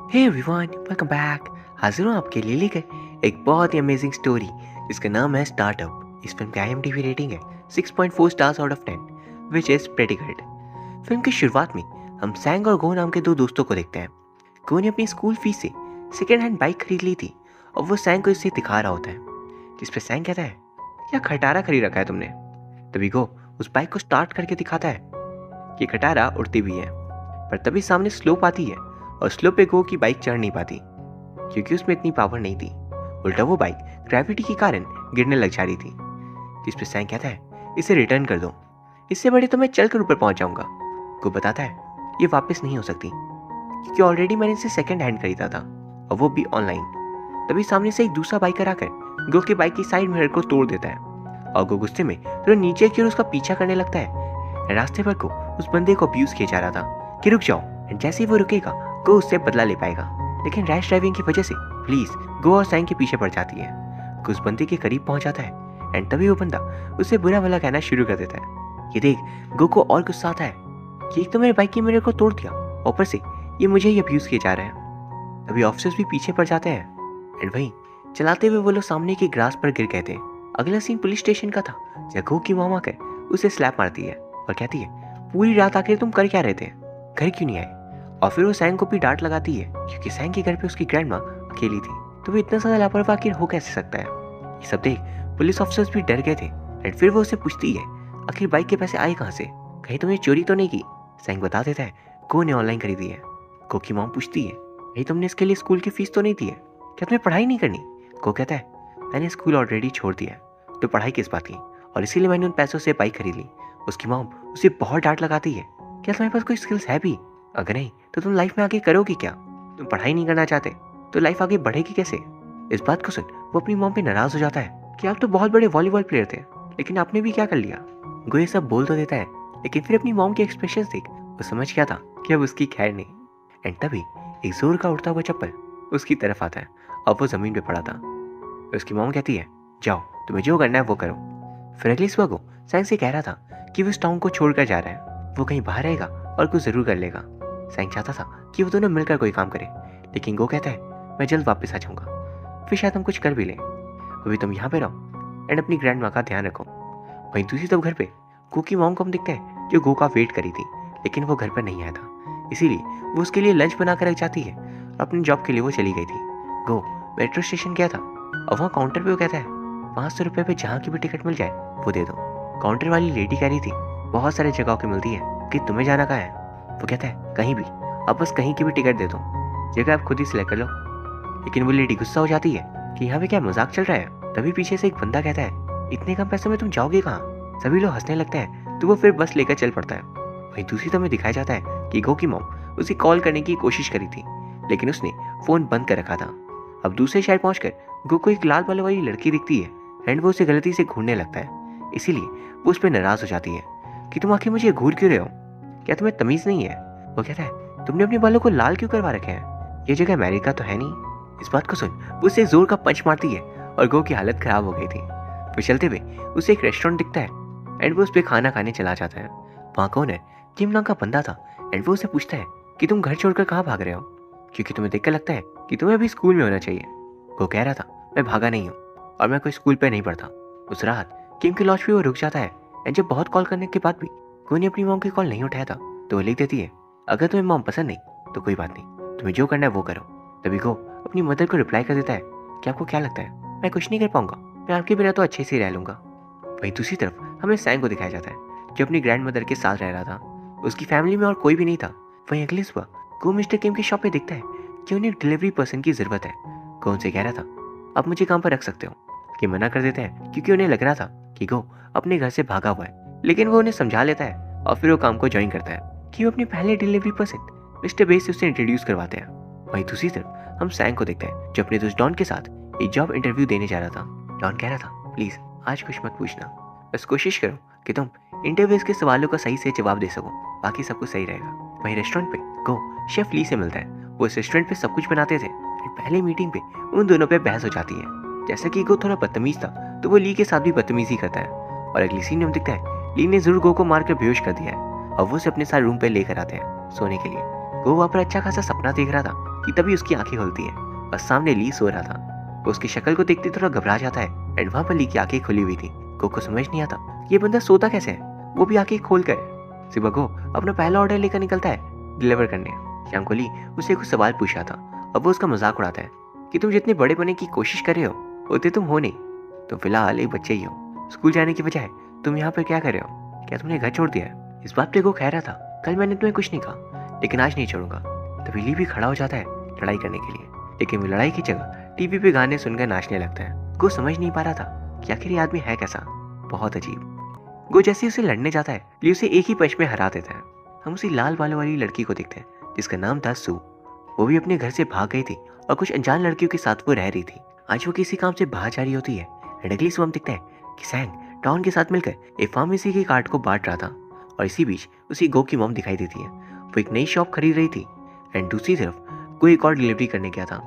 Hey everyone, welcome back. हाजिर हूँ आपके लिए लेकर एक बहुत ही अमेजिंग स्टोरी जिसका नाम है स्टार्टअप। इस फिल्म की IMDb रेटिंग है 6.4 stars out of 10, which is pretty good. Film की शुरुआत में हम सैंग और गो नाम के दो दोस्तों को देखते हैं। गो ने अपनी स्कूल फीस से सेकेंड हैंड बाइक खरीद ली थी और वो सैंग को इसे दिखा रहा होता है, जिस पे सैंग कहता है, क्या खटारा खरीद रखा है तुमने। तभी गो उस बाइक को स्टार्ट करके दिखाता है कि खटारा उड़ती भी है। पर तभी सामने स्लोप आती है और स्लोप पे गो की बाइक चढ़ नहीं पाती क्योंकि उसमें इतनी पावर नहीं थी। उल्टा वो बाइक ग्रेविटी के कारण गिरने लग जा रही थी, जिस पे सैंग कहता है, इसे रिटर्न कर दो, इससे बड़े तो मैं चलकर ऊपर पहुंच जाऊंगा। गो बताता है ये वापस नहीं हो सकती क्योंकि ऑलरेडी मैंने इसे सेकंड हैंड खरीदा था और वो भी ऑनलाइन। तभी सामने से एक दूसरा बाइकर आकर गो की बाइक की साइड मिरर को तोड़ देता है और गो गुस्से में तो नीचे की ओर उसका पीछा करने लगता है। रास्ते पर गो उस बंदे को अब्यूज किया जा रहा था कि रुक जाओ, एंड जैसे ही वो रुकेगा गो उससे बदला ले पाएगा। लेकिन रैश ड्राइविंग की वजह से पुलिस गो और सैंग के पीछे पड़ जाती है। गो उस बंदे के करीब पहुंच जाता है एंड तभी वो बंदा उसे बुरा भला कहना शुरू कर देता है। ये देख गो को और गुस्सा आता है कि एक तो मेरे बाइक की मिरर को तोड़ दिया, ऊपर से ये मुझे ही अब्यूज किए जा रहे हैं। तभी ऑफिसर्स भी पीछे पड़ जाते हैं एंड वहीं चलाते हुए वो लोग सामने के ग्रास पर गिर गए थे। अगला सीन पुलिस स्टेशन का था जहाँ गो की मॉम आकर उसे स्लैप मारती है और कहती है, पूरी रात आखिर तुम कर क्या रहे थे, घर क्यों नहीं आए। और फिर वो सैंग को भी डांट लगाती है क्योंकि सैंग के घर पे उसकी ग्रैंड माँ अकेली थी, तो वो इतना ज्यादा लापरवाह आखिर हो कैसे सकता है। ये सब देख पुलिस ऑफिसर्स भी डर गए थे एंड फिर वो उसे पूछती है, आखिर बाइक के पैसे आए कहाँ से, कहीं तुमने चोरी तो नहीं की। सैंग बता देता है गो ने ऑनलाइन खरीदी है। गो की मॉम पूछती है, कहीं तुमने इसके लिए स्कूल की फीस तो नहीं दी है, क्या तुम्हें पढ़ाई नहीं करनी। गो कहता है, मैंने स्कूल ऑलरेडी छोड़ दिया है तो पढ़ाई किस बात की, और इसीलिए मैंने उन पैसों से बाइक खरीद ली। उसकी मॉम उसे बहुत डांट लगाती है, क्या तुम्हारे पास कोई स्किल्स है भी, अगर नहीं तो तुम लाइफ में आगे करोगी क्या, तुम पढ़ाई नहीं करना चाहते तो लाइफ आगे बढ़ेगी कैसे। इस बात को सुन वो अपनी मॉम पे नाराज हो जाता है कि आप तो बहुत बड़े वॉलीबॉल प्लेयर थे, लेकिन आपने भी क्या कर लिया। गो ये सब बोल तो देता है लेकिन फिर अपनी मॉम के एक्सप्रेशन देख वो समझ गया था कि अब उसकी खैर नहीं। एंड तभी एक जोर का उड़ता हुआ चप्पल उसकी तरफ आता है और वो जमीन पे पड़ा था। उसकी मॉम कहती है, जाओ तुम्हें जो करना है वो करो। फिर अगली सुबह को सैंग से कह रहा था कि वो इस टाउन को छोड़कर जा रहा है, वो कहीं बाहर रहेगा और कुछ जरूर कर लेगा। सैंग चाहता था कि वो दोनों मिलकर कोई काम करे, लेकिन गो कहता है, मैं जल्द वापस आ जाऊंगा, फिर शायद हम कुछ कर भी लें, अभी तुम यहाँ पे रहो एंड अपनी ग्रैंड माँ का ध्यान रखो। वहीं दूसरी तरफ घर पे गो की मॉम को हम दिखते हैं जो गो का वेट करी थी, लेकिन वो घर पर नहीं आया था, इसीलिए वो उसके लिए लंच बना कर रख जाती है और अपनी जॉब के लिए वो चली गई थी। गो मेट्रो स्टेशन गया था और वहाँ काउंटर पे वो कहता है, 500 रुपये पे जहाँ की भी टिकट मिल जाए वो दे दो। काउंटर वाली लेडी कह रही थी, बहुत सारे जगहों की मिलती है कि तुम्हें जाना कहाँ है। वो कहता है, कहीं भी, अब बस कहीं की भी टिकट दे दो, जगह आप खुद ही सिलेक्ट कर लो। लेकिन वो लेडी गुस्सा हो जाती है कि यहाँ पे क्या मजाक चल रहा है। तभी पीछे से एक बंदा कहता है, इतने कम पैसों में तुम जाओगे कहाँ। सभी लोग हंसने लगते हैं तो वो फिर बस लेकर चल पड़ता है। वहीं दूसरी तरफ में दिखाया जाता है कि गो की मॉम उसे कॉल करने की कोशिश करी थी, लेकिन उसने फोन बंद कर रखा था। अब दूसरे शहर पहुंचकर गो को एक लाल बालों वाली लड़की दिखती है एंड वो उसे गलती से घूरने लगता है, इसीलिए वो उस पर नाराज हो जाती है कि तुम आखिर मुझे घूर क्यों रहे हो, क्या तुम्हें तमीज नहीं है। वो कहता है, तुमने अपने बालों को लाल क्यों करवा रखे हैं, ये जगह अमेरिका तो है नहीं। इस बात को सुन वो उसे जोर का पंच मारती है और गो की हालत खराब हो गई थी। फिर चलते हुए उसे एक रेस्टोरेंट दिखता है एंड वो उस पर खाना खाने चला जाता है। वहाँ कौन है, किम नाम का बंदा था एंड वो उसे पूछता है कि तुम घर छोड़कर कहाँ भाग रहे हो, क्योंकि तुम्हें देखकर लगता है कि तुम्हें अभी स्कूल में होना चाहिए। वो कह रहा था, मैं भागा नहीं हूँ और मैं कोई स्कूल पे नहीं पढ़ता। उस रात किम के लॉज पे वो रुक जाता है एंड जब बहुत कॉल करने के बाद भी कोई ने अपनी मॉम की कॉल नहीं उठाया था तो वो लिख देती है, अगर तुम्हें मॉम पसंद नहीं तो कोई बात नहीं, तुम्हें जो करना है वो करो। तभी गो अपनी मदर को रिप्लाई कर देता है कि आपको क्या लगता है मैं कुछ नहीं कर पाऊंगा, मैं आपके बिना तो अच्छे से रह लूंगा। वहीं दूसरी तरफ हमें सैंग को दिखाया जाता है जो अपनी ग्रैंड मदर के साथ रह रहा था, उसकी फैमिली में और कोई भी नहीं था। वहीं अगली सुबह गो मिस्टर किम की शॉप पे दिखता है कि उन्हें डिलीवरी पर्सन की जरूरत है। गो उनसे कह रहा था, आप मुझे काम पर रख सकते हो, कि मना कर देते हैं क्योंकि उन्हें लग रहा था कि गो अपने घर से भागा हुआ है, लेकिन वो उन्हें समझा लेता है और फिर वो काम को ज्वाइन करता है कि वो अपने पहले डिलीवरी पर्सन मिस्टर बेस से उसे इंट्रोड्यूस करवाते हैं। वहीं दूसरी तरफ हम सैंग को देखते हैं जो अपने दोस्त डॉन के साथ एक जॉब इंटरव्यू देने जा रहा था। डॉन कह रहा था, प्लीज आज कुछ मत पूछना, बस कोशिश करो कि तुम इंटरव्यूज के सवालों का सही से जवाब दे सको, बाकी सब कुछ सही रहेगा। वहीं रेस्टोरेंट पे गो शेफ ली से मिलता है, वो इस रेस्टोरेंट पे सब कुछ बनाते थे। पहले मीटिंग पे उन दोनों पे बहस हो जाती है, जैसा कि गो थोड़ा बदतमीज था तो वो ली के साथ भी बदतमीजी करता है। और अगली सीन में दिखता है ली ने जरूर गो को मारकर बेहोश कर दिया है और वो उसे अपने साथ रूम पे लेकर आते हैं सोने के लिए। गो वहाँ पर अच्छा खासा सपना देख रहा था कि तभी उसकी आंखें खुलती है और सामने ली सो रहा था। वो उसकी शक्ल को देखते थोड़ा घबरा जाता है एंड वहाँ पर ली की आंखें खुली हुई थी। गो को समझ नहीं आता ये बंदा सोता कैसे है, वो भी आंखें खोल कर। सुबह गो अपना पहला ऑर्डर लेकर निकलता है डिलीवर करने। शाम को ली उससे कुछ सवाल पूछा था और वो उसका मजाक उड़ाता है कि तुम जितने बड़े बनने की कोशिश कर रहे हो उतने तुम हो नहीं, तुम फिलहाल एक बच्चे ही हो। स्कूल जाने की बजाय तुम यहाँ पर क्या कर रहे हो, क्या तुमने घर छोड़ दिया है? इस बात पे गो कह रहा था कल मैंने तुम्हें कुछ नहीं कहा लेकिन आज नहीं छोड़ूंगा। तभी ली भी खड़ा हो जाता है लड़ाई करने के लिए, लेकिन वो लड़ाई की जगह टीवी पे गाने सुनकर नाचने लगता है। गो समझ नहीं पा रहा था कि आखिर ये आदमी है कैसा, बहुत अजीब। गो जैसे उसे लड़ने जाता है ली उसे एक ही पंच में हरा देता है। हम उसी लाल बालों वाली लड़की को देखते हैं जिसका नाम था सू। वो भी अपने घर से भाग गई थी और कुछ अनजान लड़कियों के साथ वो रह रही थी। आज वो किसी काम से बाहर जा रही होती है एंड अगली सुबह हम देखते हैं कि सैंग टॉन के साथ मिलकर एक फार्मेसी के कार्ड को बांट रहा था और इसी बीच उसी गो की मॉम दिखाई देती है। वो एक नई शॉप खरीद रही थी एंड दूसरी तरफ कोई एक और डिलीवरी करने गया था।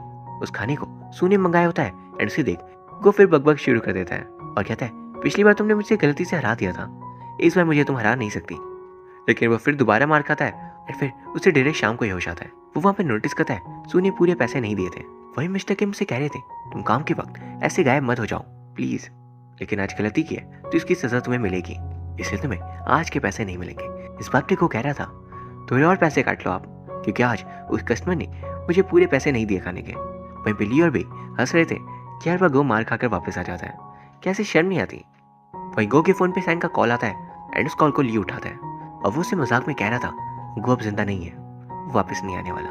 उस खाने को सू ने मंगाया होता है एंड उसे देख गो फिर बकबक शुरू कर देता है और कहता है पिछली बार तुमने मुझे गलती से हरा दिया था, इस बार मुझे तुम हरा नहीं सकती। लेकिन वो फिर दोबारा मार खाता है और फिर उसे डायरेक्ट शाम को ही होश आता है। वो वहाँ पे नोटिस करता है सू ने पूरे पैसे नहीं दिए थे। वही मिस्टर किम से कह रहे थे तुम काम के वक्त ऐसे गायब मत हो जाओ प्लीज, लेकिन आज गलती की है तो इसकी सजा तुम्हें मिलेगी, इसलिए तुम्हें आज के पैसे नहीं मिलेंगे। इस बात पे को कह रहा था थोड़े और पैसे काट लो आप, क्योंकि आज उस कस्टमर ने मुझे पूरे पैसे नहीं दिए खाने के। वहीं बिल्ली और बे हंस रहे थे कि हर बार गो मार खाकर वापस आ जाता है, कैसे शर्म नहीं आती। वहीं गो के फोन पे सैंग का कॉल आता है एंड उस कॉल को ली उठाता है और वो उसे मजाक में कह रहा था गो अब जिंदा नहीं है, वो वापस नहीं आने वाला।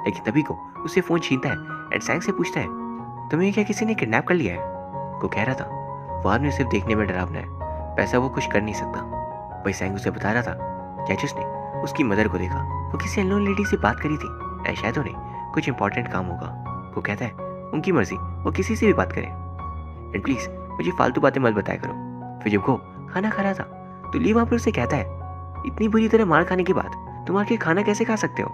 लेकिन तभी को उसे फोन छीनता है एंड सैंग से पूछता है तुम्हें क्या किसी ने किडनैप कर लिया है? वो कह रहा था वो आदमी सिर्फ देखने में डरावना है, पैसा वो कुछ कर नहीं सकता। वही सैंग उसे बता रहा था कि जिसने उसकी मदर को देखा वो किसी अननोन लेडी से बात करी थी एंड शायद उन्हें कुछ इंपॉर्टेंट काम होगा। वो कहता है उनकी मर्जी, वो किसी से भी बात करे एंड प्लीज मुझे फालतू बातें मत बताया करो। फिर जब गो खाना खा रहा था तो ली वहां पर उसे कहता है इतनी बुरी तरह मार खाने के बाद तुम आके खाना कैसे खा सकते हो?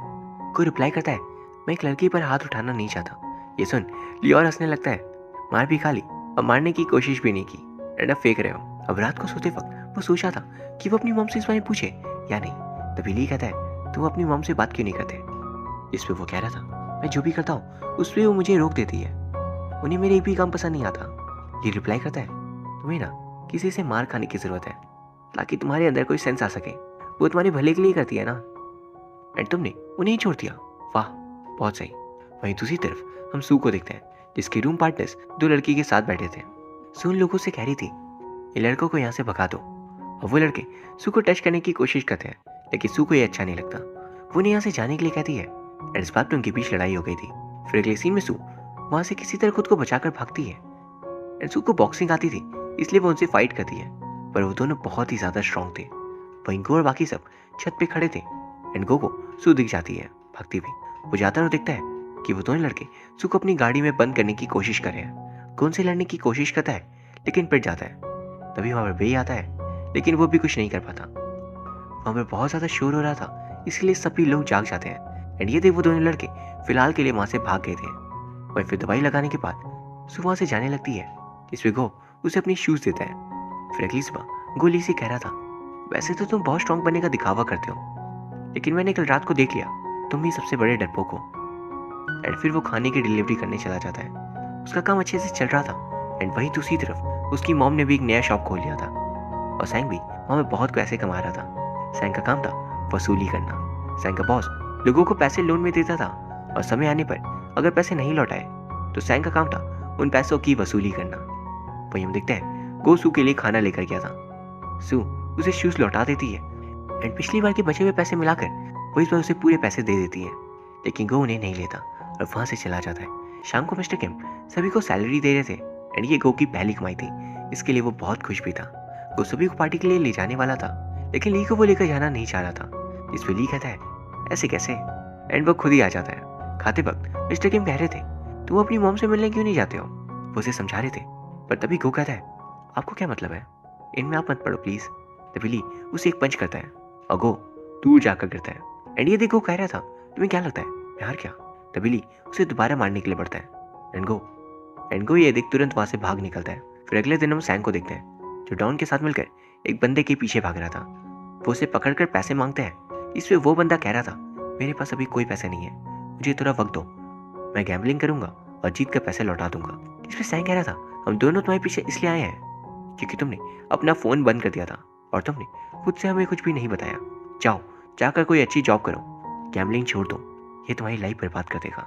को रिप्लाई करता है मैं एक लड़की पर हाथ उठाना नहीं चाहता। ये सुन ली और हंसने लगता है, मार भी खा ली और मारने की कोशिश भी नहीं की एंड अब फेंक रहे हो। अब रात को सोते वक्त वो सोचा था कि वो अपनी मॉम से इस बारे में पूछे या नहीं। तभी ली कहता है तुम अपनी मॉम से बात क्यों नहीं करते? इस पे वो कह रहा था मैं जो भी करता हूँ उस पर वो मुझे रोक देती है, उन्हें मेरे एक भी काम पसंद नहीं आता। ये रिप्लाई करता है तुम्हें ना किसी से मार खाने की जरूरत है ताकि तुम्हारे अंदर कोई सेंस आ सके, वो तुम्हारे भले के लिए करती है ना, एंड तुमने उन्हें ही छोड़ दिया, वाह बहुत सही। वहीं दूसरी तरफ हम सू को देखते हैं जिसके रूम पार्टनर्स दो लड़की के साथ बैठे थे। सू उन लोगों से कह रही थी ये लड़कों को यहाँ से भगा दो, और वो लड़के सू को टच करने की कोशिश करते हैं लेकिन सू को ये अच्छा नहीं लगता। वो उन्हें यहाँ से जाने के लिए कहती है एंड इस बात पर उनके बीच लड़ाई हो गई थी। फिर अगले सीन में सू वहाँ से किसी तरह खुद को बचाकर भागती है एंड सू को बॉक्सिंग आती थी इसलिए वो उनसे फाइट करती है, पर वो दोनों बहुत ही ज्यादा स्ट्रांग थे। वहीं गो और बाकी सब छत पे खड़े थे एंड गो को सू दिख जाती है भागती हुई। वो जाता और देखता है कि वो दोनों लड़के सू को अपनी गाड़ी में बंद करने की कोशिश कर रहे हैं। गो उनसे लड़ने की कोशिश करता है लेकिन पिट जाता है। तभी वहाँ पर बे आता है लेकिन वो भी कुछ नहीं कर पाता। वहाँ पर बहुत ज्यादा शोर हो रहा था इसलिए सभी लोग जाग जाते हैं एंड ये देख वो दोनों लड़के फिलहाल के लिए वहाँ से भाग गए थे। वहीं फिर दवाई लगाने के बाद सू वहाँ से जाने लगती है, इसमें गो उसे अपनी शूज देता है। फिर अगली सुबह गो ली से कह रहा था वैसे तो तुम बहुत स्ट्रांग बनने का दिखावा करते हो लेकिन मैंने कल रात को देख लिया तुम ही सबसे बड़े डरपोक हो। एंड फिर वो खाने की डिलीवरी करने चला जाता है। उसका काम अच्छे से चल रहा था एंड वहीं दूसरी तरफ उसकी मॉम ने भी एक नया शॉप खोल लिया था और सैंग भी वहाँ में बहुत पैसे कमा रहा था। सैंग का काम था वसूली करना। सैंग का बॉस लोगों को पैसे लोन में देता था और समय आने पर अगर पैसे नहीं लौटाए तो सैंग का काम था उन पैसों की वसूली करना। वहीं हम देखते हैं गो सू के लिए खाना लेकर गया था। सू उसे शूज लौटा देती है एंड पिछली बार के बचे हुए पैसे मिलाकर वो इस बार उसे पूरे पैसे दे देती है, लेकिन गो उन्हें नहीं लेता और वहां से चला जाता है। शाम को मिस्टर किम सभी को सैलरी दे रहे थे एंड ये गो की पहली कमाई थी, इसके लिए वो बहुत खुश भी था। गो सभी को पार्टी के लिए ले जाने वाला था लेकिन ली को वो लेकर जाना नहीं चाह रहा था। इस पे ली कहता है ऐसे कैसे, एंड वो खुद ही आ जाता है। खाते वक्त मिस्टर किम कह रहे थे तुम अपनी मॉम से मिलने क्यों नहीं जाते हो, वो उसे समझा रहे थे, पर तभी गो कहता है आपको क्या मतलब है, इनमें आप मत पढ़ो प्लीज। तभी ली उसे एक पंच करता है और गो दूर जाकर गिरता है एंड ये देखो कह रहा था तुम्हें क्या लगता है मैं हार गया। तभी ली उसे दोबारा मारने के लिए बढ़ता है एंड गो ये देख तुरंत वहां से भाग निकलता है। फिर अगले दिन हम सैंग को देखते हैं जो डॉन के साथ मिलकर एक बंदे के पीछे भाग रहा था। वो उसे पकड़कर पैसे मांगते हैं। इस पे वो बंदा कह रहा था मेरे पास अभी कोई पैसे नहीं है, मुझे थोड़ा वक्त दो मैं गैम्बलिंग करूंगा और जीत कर पैसे लौटा दूंगा। इस पे सैंग कह रहा था, हम दोनों तुम्हारे पीछे इसलिए आए हैं क्योंकि तुमने अपना फ़ोन बंद कर दिया था और तुमने खुद से हमें कुछ भी नहीं बताया। जाओ, जाकर कोई अच्छी जॉब करो, गैम्बलिंग छोड़ दो, ये तुम्हारी लाइफ बर्बाद कर देगा।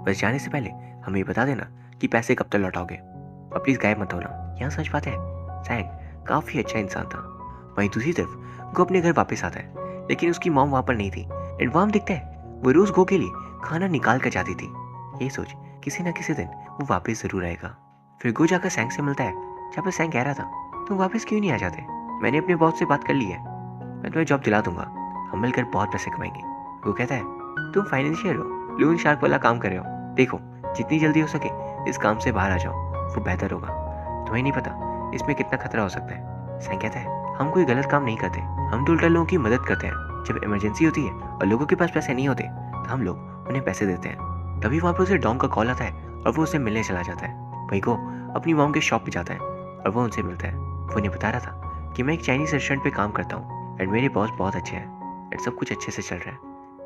बस जाने से पहले हमें ये बता देना कि पैसे कब तक लौटाओगे और प्लीज़ गायब मत होना। यहाँ सच बात है, सैंग काफ़ी अच्छा इंसान था। वहीं दूसरी तरफ गो अपने घर वापस आता है, लेकिन उसकी मॉम वहाँ पर नहीं थी। एंड वहाँ दिखता है वो रोज़ गो के लिए खाना निकाल कर जाती थी, ये सोच किसी ना किसी दिन वो वापस ज़रूर आएगा। फिर गो जाकर सैंग से मिलता है, जहाँ पर सैंग कह रहा था, तुम वापस क्यों नहीं आ जाते? मैंने अपने बॉस से बात कर ली है, मैं तुम्हें जॉब दिला दूंगा, हम मिलकर बहुत पैसे कमाएंगे। वो कहता है, तुम फाइनेंशियल हो, लोन शार्क वाला काम कर रहे हो, देखो जितनी जल्दी हो सके इस काम से बाहर आ जाओ, वो बेहतर होगा। तुम्हें नहीं पता इसमें कितना खतरा हो सकता है। सैंग कहता है, हम कोई गलत काम नहीं करते, हम तो उल्टा लोगों की मदद करते हैं। जब इमरजेंसी होती है और लोगों के पास पैसे नहीं होते तो हम लोग उन्हें पैसे देते हैं। तभी वहाँ पर उसे डॉन का कॉल आता है और वो उसे मिलने चला जाता है। भाई को अपनी मॉम के शॉप पे जाता है और वो उनसे मिलता है। वो उन्हें बता रहा था कि मैं एक चाइनीज रेस्टोरेंट पे काम करता हूँ एंड मेरे बॉस बहुत अच्छे हैं एंड सब कुछ अच्छे से चल रहा है,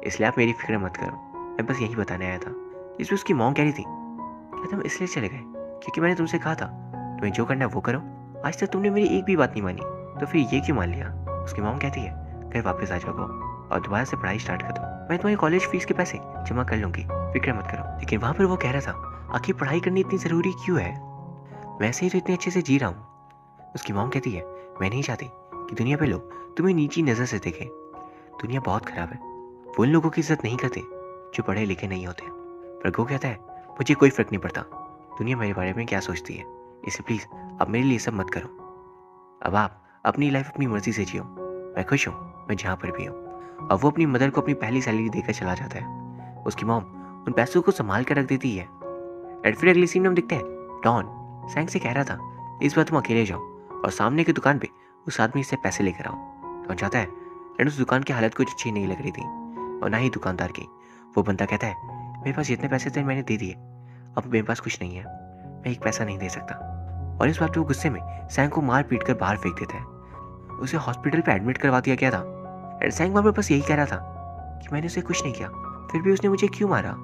इसलिए आप मेरी फिक्र मत करो, मैं बस यही बताने आया था। इसमें उसकी मॉम कह रही थी, क्या तुम इसलिए चले गए क्योंकि मैंने तुमसे कहा था तुम्हें जो करना है वो करो? आज तक तुमने मेरी एक भी बात नहीं मानी, तो फिर ये क्यों मान लिया? उसकी मॉम कहती है, घर वापस आ जाओ और दोबारा से पढ़ाई स्टार्ट कर दो, मैं तुम्हारी कॉलेज फीस के पैसे जमा कर लूंगी, फिक्र मत करो। लेकिन वहाँ पर वो कह रहा था, आखिर पढ़ाई करनी इतनी ज़रूरी क्यों है, वैसे ही तो इतने अच्छे से जी रहा हूँ। उसकी मॉम कहती है, मैं नहीं चाहती कि दुनिया पे लोग तुम्हें नीची नज़र से देखें, दुनिया बहुत खराब है, वो उन लोगों की इज्जत नहीं करते जो पढ़े लिखे नहीं होते। पर गो कहता है, मुझे कोई फ़र्क नहीं पड़ता दुनिया मेरे बारे में क्या सोचती है, इसलिए प्लीज़ अब मेरे लिए सब मत करो। अब आप अपनी लाइफ अपनी मर्जी से जियो, मैं खुश हूँ मैं जहाँ पर भी हूँ। अब वो अपनी मदर को अपनी पहली सैलरी देकर चला जाता है। उसकी मॉम उन पैसों को संभाल कर रख देती है। एंड फिर अगली सीन में हम दिखते हैं, डॉन सैंग से कह रहा था, इस बार तुम अकेले जाओ और सामने की दुकान पे उस आदमी से पैसे लेकर आओ। डॉन जाता है एंड उस दुकान की हालत कुछ अच्छी नहीं लग रही थी और ना ही दुकानदार की। वो बंदा कहता है, मेरे पास जितने पैसे थे मैंने दे दिए, अब मेरे पास कुछ नहीं है, मैं एक पैसा नहीं दे सकता। और इस बात पे वो गुस्से में सैंग को मार पीट कर बाहर फेंक देता है। उसे हॉस्पिटल पे एडमिट करवा दिया गया था एंड सैंग वहाँ पर बस यही कह रहा था कि मैंने उसे कुछ नहीं किया, फिर भी उसने मुझे क्यों मारा,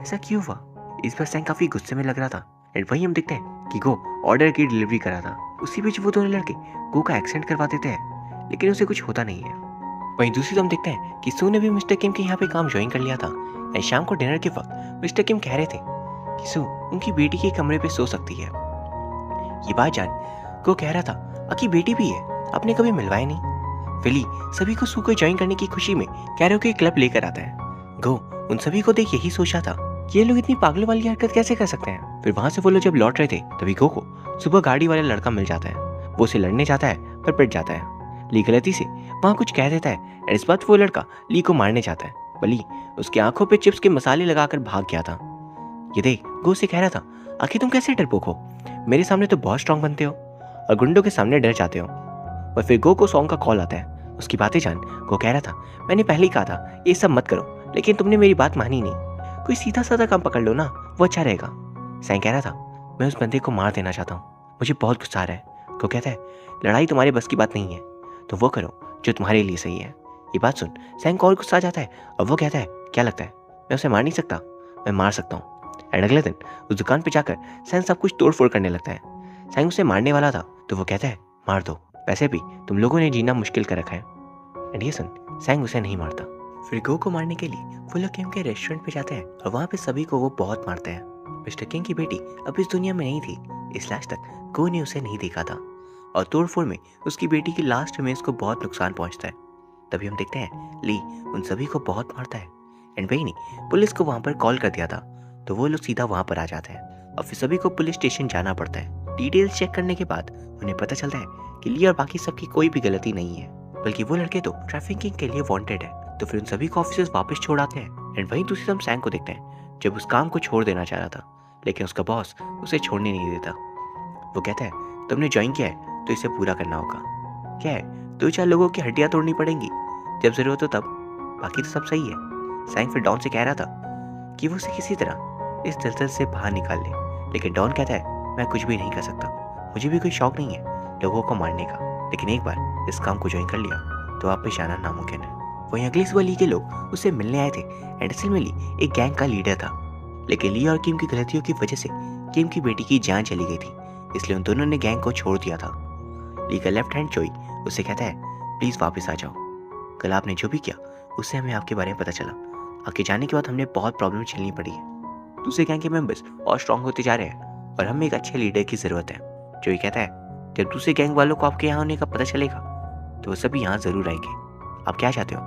ऐसा क्यों हुआ? इस पर सैंग काफ़ी गुस्से में लग रहा था। एंड वहीं हम देखते हैं कि गो ऑर्डर की डिलीवरी करा था। उसी बीच वो दोनों लड़के गो का एक्सीडेंट करवा देते हैं, लेकिन उसे कुछ होता नहीं है। वहीं दूसरी तरफ हम देखते हैं कि सू ने भी मिस्टर किम के यहाँ पे काम ज्वाइन कर लिया था। एंड शाम को डिनर के वक्त मिस्टर किम कह रहे थे कि सू उनकी बेटी के कमरे पे सो सकती है। ये बात जान गो कह रहा था, आपकी बेटी भी है, आपने कभी मिलवाया नहीं। फिली सभी को सू को ज्वाइन करने की खुशी में कैरोके क्लब लेकर आता है। गो उन सभी को देख यही सोचा था कि ये लोग इतनी पागलों वाली हरकत कैसे कर सकते हैं। फिर वहां से वो लोग जब लौट रहे थे तभी गो को सुबह गाड़ी वाला लड़का मिल जाता है। वो उसे लड़ने जाता है पर पिट जाता है। ली गलती से वहाँ कुछ कह देता है और इस बात वो लड़का ली को मारने जाता है, पर ली उसकी आंखों पे चिप्स के मसाले लगाकर भाग गया था। ये देख गो से कह रहा था, आखिर तुम कैसे डरपोक हो, मेरे सामने तो बहुत स्ट्रांग बनते हो और गुंडों के सामने डर जाते हो। और फिर गो को सॉन्ग का कॉल आता है। उसकी बातें जान गो कह रहा था, मैंने पहले ही कहा था ये सब मत करो, लेकिन तुमने मेरी बात मानी नहीं, कोई सीधा साधा काम पकड़ लो ना, वो अच्छा रहेगा। सैंग कह रहा था, मैं उस बंदे को मार देना चाहता हूँ, मुझे बहुत गुस्सा आ रहा है। गो कहता है, लड़ाई तुम्हारे बस की बात नहीं है, तो वो करो जो तुम्हारे लिए सही है। ये बात सुन सैंग को और गुस्सा आ जाता है और वो कहता है, क्या लगता है मैं उसे मार नहीं सकता? मैं मार सकता हूँ। एंड अगले दिन उस दुकान पे जाकर सैंग सब कुछ तोड़ फोड़ करने लगता है। सैंग उसे मारने वाला था तो वो कहता है, मार दो, वैसे भी तुम लोगों ने जीना मुश्किल कर रखा है। एंड ये सुन सैंग उसे नहीं मारता। फिर गो को मारने के लिए वो लोग किम के रेस्टोरेंट पे जाते हैं और वहाँ पे सभी को वो बहुत मारते हैं। मिस्टर किंग की बेटी अब इस दुनिया में नहीं थी, इसलिए आज तक गो ने उसे नहीं देखा था और तोड़फोड़ में उसकी बेटी की लास्ट में उसको बहुत नुकसान पहुंचता है। तभी हम देखते हैं ली उन सभी को बहुत मारता है। एंड वही नहीं, पुलिस को वहाँ पर कॉल कर दिया था तो वो लोग सीधा वहाँ पर आ जाते हैं और फिर सभी को पुलिस स्टेशन जाना पड़ता है। डिटेल्स चेक करने के बाद उन्हें पता चलता है कि ली और बाकी सबकी कोई भी गलती नहीं है, बल्कि वो लड़के तो ट्रैफिकिंग के लिए वांटेड है। तो फिर उन सभी को ऑफिसर्स वापस छोड़ आते हैं। एंड वहीं दूसरी तरफ सैंग को देखते हैं जब उस काम को छोड़ देना चाह रहा था, लेकिन उसका बॉस उसे छोड़ने नहीं देता। वो कहता है, तुमने ज्वाइन किया है तो इसे पूरा करना होगा। क्या है, 2-4 लोगों की हड्डियां तोड़नी पड़ेंगी जब जरूरत हो तब, बाकी तो सब सही है। सैंग फिर डॉन से कह रहा था कि वो उसे किसी तरह इस दलदल से बाहर निकाल ले, लेकिन डॉन कहता है, मैं कुछ भी नहीं कर सकता, मुझे भी कोई शौक नहीं है लोगों को मारने का, लेकिन एक बार इस काम को ज्वाइन कर लिया तो वापस जाना नामुमकिन है। वहीं अगली सुबह ली के लोग उससे मिलने आए थे एंड असल में ली एक गैंग का लीडर था, लेकिन ली और किम की गलतियों की वजह से किम की बेटी की जान चली गई थी, इसलिए उन दोनों ने गैंग को छोड़ दिया था। ली का लेफ्ट हैंड चोई उससे कहता है, प्लीज़ वापस आ जाओ। कल आपने जो भी किया उससे हमें आपके बारे में पता चला। आपके जाने के बाद हमने बहुत प्रॉब्लम झेलनी पड़ी है। दूसरे गैंग के मेंबर्स और स्ट्रांग होते जा रहे हैं और हमें एक अच्छे लीडर की ज़रूरत है। जोई कहता है, जब दूसरे गैंग वालों को आपके यहाँ होने का पता चलेगा तो वो सभी यहाँ ज़रूर आएंगे। आप क्या चाहते हो?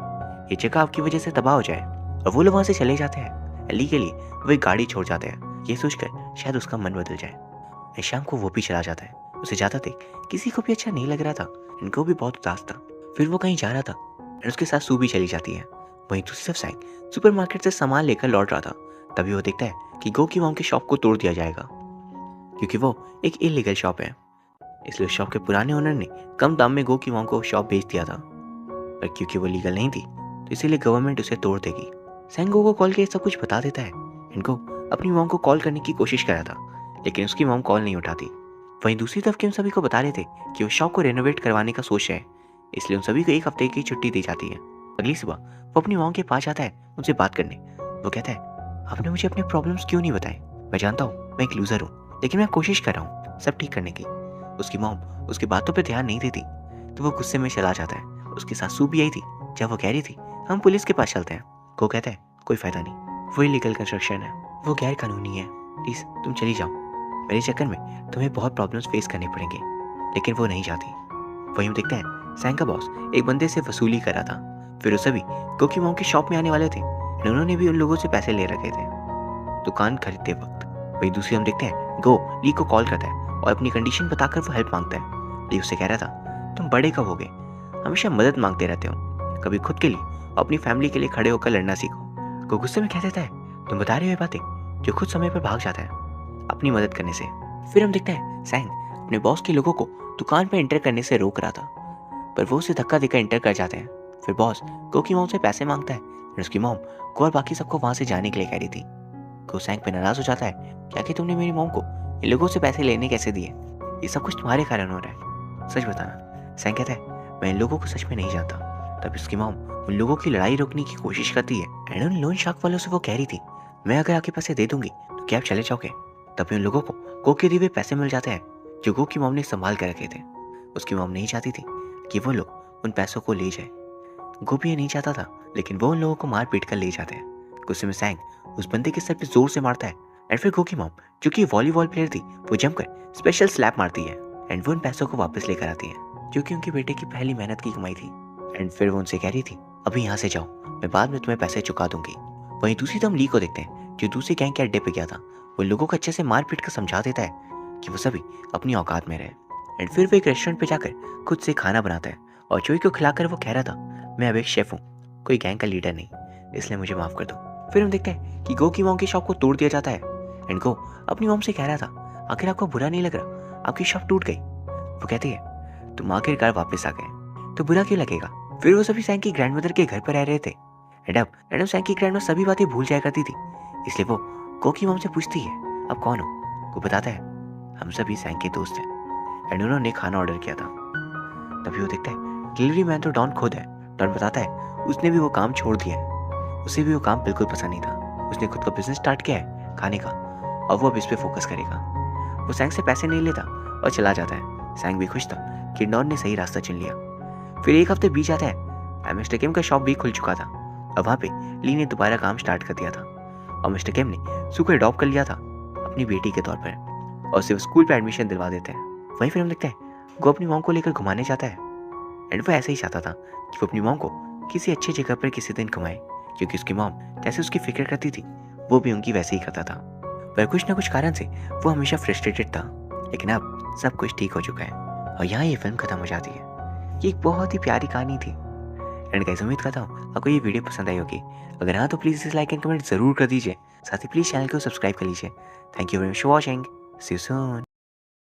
ये जगह आपकी वजह से तबाह हो जाए। और वो लोग वहाँ से चले जाते हैं। ली के लिए वो एक गाड़ी छोड़ जाते हैं, ये सोचकर शायद उसका मन बदल जाए। शाम को वो भी चला जाता है। उसे जाता देख किसी को भी अच्छा नहीं लग रहा था, इनको भी बहुत उदास था। फिर वो कहीं जा रहा था और उसके साथ सू भी चली जाती है। वहीं दूसरी तरफ सैंग सुपरमार्केट से सामान लेकर लौट रहा था। तभी वो देखता है कि गो की मॉम की शॉप को तोड़ दिया जाएगा, क्योंकि वो एक इलीगल शॉप है। इसलिए शॉप के पुराने ओनर ने कम दाम में गो की मॉम को शॉप बेच दिया था, पर क्योंकि वो लीगल नहीं थी तो इसीलिए गवर्नमेंट उसे तोड़ देगी। सैंग गो को कॉल करके सब कुछ बता देता है। इनको अपनी मॉम को कॉल करने की कोशिश करा था, लेकिन उसकी मॉम कॉल नहीं उठाती। वहीं दूसरी तरफ के उन सभी को बता रहे थे कि वो शॉप को रेनोवेट करवाने का सोच रहे हैं, इसलिए उन सभी को एक हफ्ते की छुट्टी दी जाती है। अगली सुबह वो अपनी मॉम के पास जाता है उनसे बात करने। वो कहता है, आपने मुझे अपने प्रॉब्लम्स क्यों नहीं बताए? मैं जानता हूँ मैं एक लूजर हूँ, लेकिन मैं कोशिश कर रहा हूँ सब ठीक करने की। उसकी मॉम उसकी बातों पर ध्यान नहीं देती तो वो गुस्से में चला जाता है। उसके साथ सू भी आई थी जब वो कह रही थी हम पुलिस के पास चलते हैं। वो कहता है, कोई फायदा नहीं, वो इलीगल कंस्ट्रक्शन है, वो गैर कानूनी है, प्लीज तुम चली जाओ। मेरे चक्कर में तुम्हें बहुत प्रॉब्लम्स फेस करने पड़ेंगे। लेकिन वो नहीं जाती। वहीं हम देखते हैं सैंग का बॉस एक बंदे से वसूली कर रहा था। फिर वो सभी गोकी मॉम की शॉप में आने वाले थे। उन्होंने भी उन लोगों से पैसे ले रखे थे दुकान खरीदते वक्त। वहीं दूसरी हम देखते हैं गो ली को कॉल करता है और अपनी कंडीशन बताकर वो हेल्प मांगता है। ली उससे कह रहा था, तुम बड़े कब होगे? हमेशा मदद मांगते रहते हो, कभी खुद के लिए और अपनी फैमिली के लिए खड़े होकर लड़ना सीखो। गो गुस्से में कह देता है, तुम बता रहे हो बातें जो खुद समय पर भाग जाता है अपनी मदद करने से। फिर हम देखते हैं सैंग अपने बॉस के लोगों को दुकान पर एंटर करने से रोक रहा था, पर वो उसे धक्का देकर एंटर कर जाते हैं। फिर बॉस गो की मॉम से पैसे मांगता है और उसकी मॉम को और बाकी सबको वहां से जाने के लिए कह रही थी। गो सैंग पे नाराज हो जाता है, क्या कि तुमने मेरी मॉम को इन लोगों से पैसे लेने कैसे दिए? ये सब कुछ तुम्हारे कारण हो रहा है, सच बताना। सैंग कहता है, मैं इन लोगों को सच में नहीं जानता। तब उसकी मॉम उन लोगों की लड़ाई रोकने की कोशिश करती है एंड उन लोन शार्क वालों से वो कह रही थी, मैं अगर आपके पैसे दे दूंगी तो क्या आप चले जाओगे? तभी उन लोगों को गो के दिए हुए पैसे मिल जाते हैं जो गो की मॉम ने संभाल कर रखे थे। उसकी मॉम नहीं चाहती थी कि वो लोग उन पैसों को ले जाए। गो भी ये नहीं चाहता था, लेकिन वो उन लोगों को मार पीट कर ले जाते हैं। गुस्से में सैंग उस बंदे के सर पे जोर से मारता है एंड फिर गो की मॉम जो कि वॉलीबॉल प्लेयर थी वो जमकर स्पेशल स्लैप मारती है एंड वो उन पैसों को वापस लेकर आती है जो कि उनके बेटे की पहली मेहनत की कमाई थी। एंड फिर वो उनसे कह रही थी, अभी यहाँ से जाओ, मैं बाद में तुम्हें पैसे चुका दूंगी। वहीं दूसरी तरफ ली को देखते हैं जो दूसरी गैंग के अड्डे पे गया था। वो लोगों को अच्छे से मार पीट कर समझा देता है कि वो सभी अपनी औकात में रहे। एंड फिर वो एक रेस्टोरेंट पे जाकर खुद से खाना बनाता है और चोई को खिलाकर वो कह रहा था, मैं अब एक शेफ हूँ, कोई गैंग का लीडर नहीं, इसलिए मुझे माफ कर दो। फिर हम देखते हैं कि गो की मॉम की शॉप को तोड़ दिया जाता है एंड गो अपनी मॉम से कह रहा था, आखिर आपको बुरा नहीं लग रहा? आपकी शॉप टूट गई। वो कहती है, तुम आखिरकार वापस आ गए तो बुरा क्यों लगेगा? फिर वो सभी सैंग की ग्रैंडमदर के घर पर रह रहे थे एंड अब सैंग की ग्रैंडमदर सभी बातें भूल जाया करती थी, इसलिए वो गो की मॉम से पूछती है, आप कौन हो? वो बताता है, हम सभी सैंग के दोस्त हैं एंड उन्होंने खाना ऑर्डर किया था। तभी वो देखता है डिलीवरी मैन तो डॉन खुद है। डॉन बताता है उसने भी वो काम छोड़ दिया है, उसे भी वो काम बिल्कुल पसंद नहीं था। उसने खुद का बिजनेस स्टार्ट किया है खाने का और वो अब इस पे फोकस करेगा। वो सैंग से पैसे नहीं लेता और चला जाता है। सैंग भी खुश था कि डॉन ने सही रास्ता चुन लिया। फिर एक हफ्ते बीत जाता है। मिस्टर किम का शॉप भी खुल चुका था और वहाँ पे ली ने दोबारा काम स्टार्ट कर दिया था और मिस्टर किम ने सू को अडॉप्ट कर लिया था अपनी बेटी के तौर पर और उसे स्कूल पे एडमिशन दिलवा देते हैं। वहीं फिर हम देखते हैं वो अपनी मॉम को लेकर घुमाने जाता है एंड वो ऐसे ही चाहता था कि वो अपनी मॉम को किसी अच्छी जगह पर किसी दिन घुमाए, क्योंकि उसकी मॉम जैसे उसकी फिक्र करती थी वो भी उनकी वैसे ही करता था। पर कुछ ना कुछ कारण से वो हमेशा फ्रस्ट्रेटेड था, लेकिन अब सब कुछ ठीक हो चुका है और यहाँ ये फिल्म खत्म हो जाती है। ये एक बहुत ही प्यारी कहानी थी एंड गाइस उम्मीद करता हूँ आपको ये वीडियो पसंद आई होगी। अगर हाँ तो प्लीज़ इस लाइक एंड कमेंट जरूर कर दीजिए, साथ ही प्लीज़ चैनल को सब्सक्राइब कर लीजिए। Thank you very much for watching, see you soon.